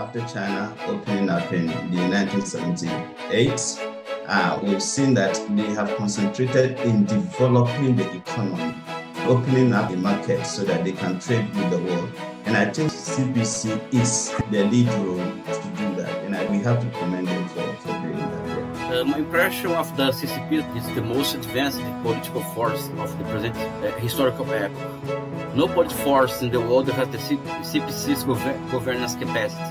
after China opening up in the 1978, we've seen that they have concentrated in developing the economy, opening up the market so that they can trade with the world. And I think CPC is the lead role to do that, and we have to commend them for doing that. My impression of the CCP is the most advanced political force of the present historical epoch. No political force in the world has the CPC's governance capacity,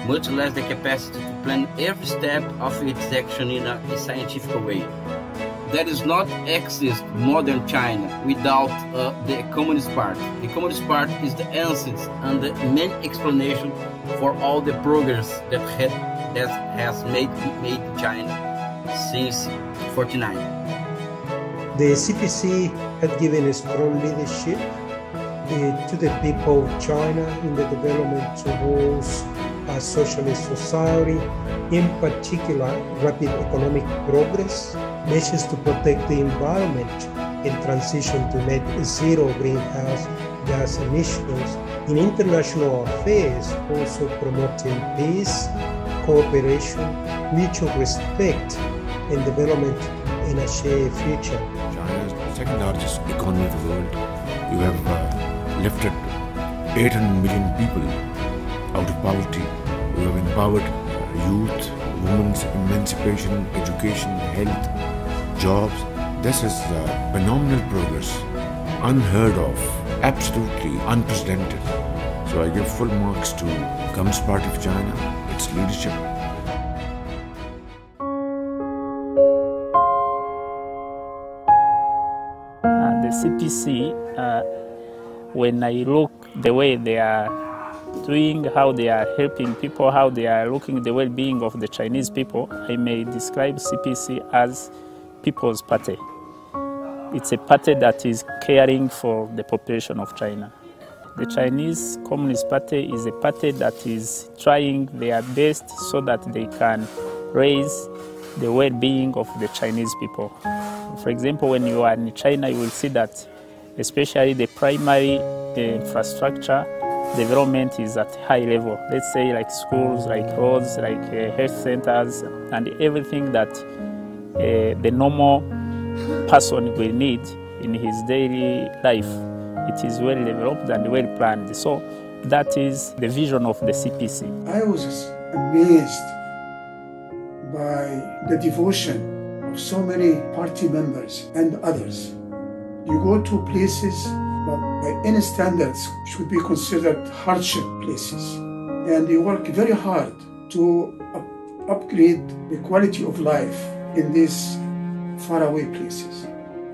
much less the capacity to plan every step of its action in a scientific way. There is not exist modern China without the Communist Party. The Communist Party is the essence and the main explanation for all the progress that has made China since 1949. The CPC had given a strong leadership to the people of China in the development towards a socialist society, in particular rapid economic progress, measures to protect the environment and transition to net zero greenhouse gas emissions. In international affairs, also promoting peace, cooperation, mutual respect, and development in a shared future. China is the second largest economy of the world. You have lifted 800 million people out of poverty. You have empowered youth, women's emancipation, education, health, jobs. This is phenomenal progress, unheard of, absolutely unprecedented. So I give full marks to the Communist Party of China, its leadership. The CPC, when I look the way they are doing, how they are helping people, how they are looking at the well-being of the Chinese people, I may describe CPC as People's Party. It's a party that is caring for the population of China. The Chinese Communist Party is a party that is trying their best so that they can raise the well-being of the Chinese people. For example, when you are in China, you will see that especially the primary infrastructure development is at high level. Let's say like schools, like roads, like health centers, and everything that the normal person will need in his daily life. It is well developed and well planned. So that is the vision of the CPC. I was amazed by the devotion of so many party members and others. You go to places but by any standards should be considered hardship places. And they work very hard to upgrade the quality of life in these faraway places.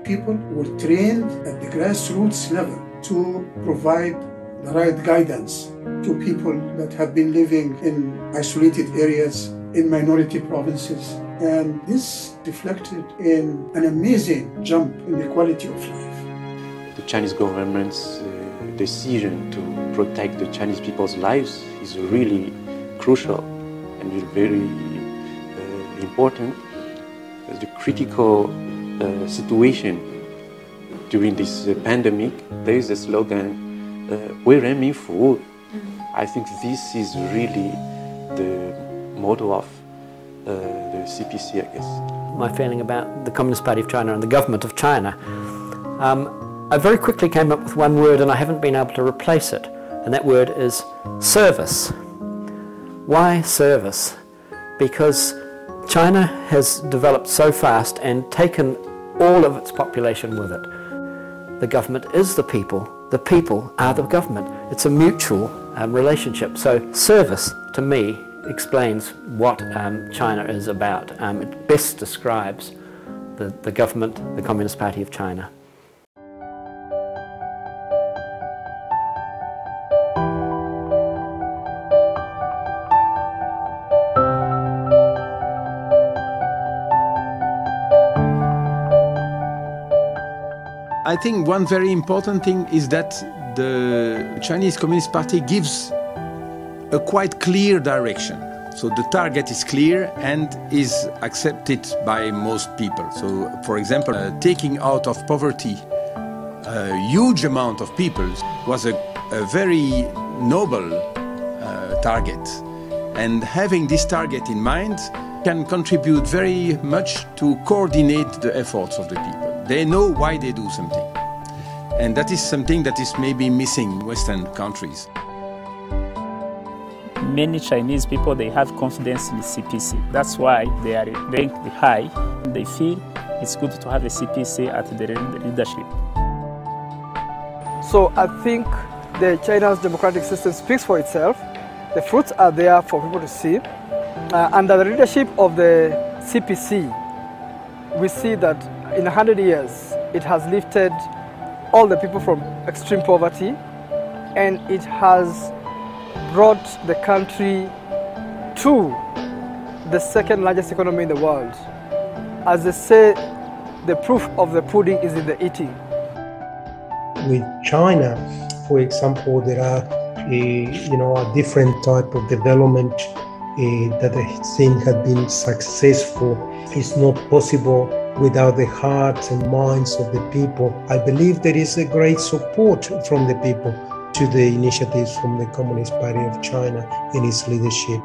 People were trained at the grassroots level to provide the right guidance to people that have been living in isolated areas, in minority provinces. And this reflected in an amazing jump in the quality of life. The Chinese government's decision to protect the Chinese people's lives is really crucial and very important. The critical situation during this pandemic, there is a slogan, 为人民服务. I think this is really the motto of the CPC, I guess. My feeling about the Communist Party of China and the government of China, I very quickly came up with one word and I haven't been able to replace it, and that word is service. Why service? Because China has developed so fast and taken all of its population with it. The government is the people are the government. It's a mutual relationship. So service, to me, explains what China is about. It best describes the government, the Communist Party of China. I think one very important thing is that the Chinese Communist Party gives a quite clear direction. So the target is clear and is accepted by most people. So, for example, taking out of poverty a huge amount of people was a very noble target. And having this target in mind can contribute very much to coordinate the efforts of the people. They know why they do something. And that is something that is maybe missing in Western countries. Many Chinese people, they have confidence in the CPC. That's why they are ranked high. They feel it's good to have a CPC at the leadership. So I think China's democratic system speaks for itself. The fruits are there for people to see. Under the leadership of the CPC, we see that in 100 years, it has lifted all the people from extreme poverty, and it has brought the country to the second largest economy in the world. As they say, the proof of the pudding is in the eating. With China, for example, there are a different type of development that I think has been successful. It's not possible without the hearts and minds of the people. I believe there is a great support from the people to the initiatives from the Communist Party of China and its leadership.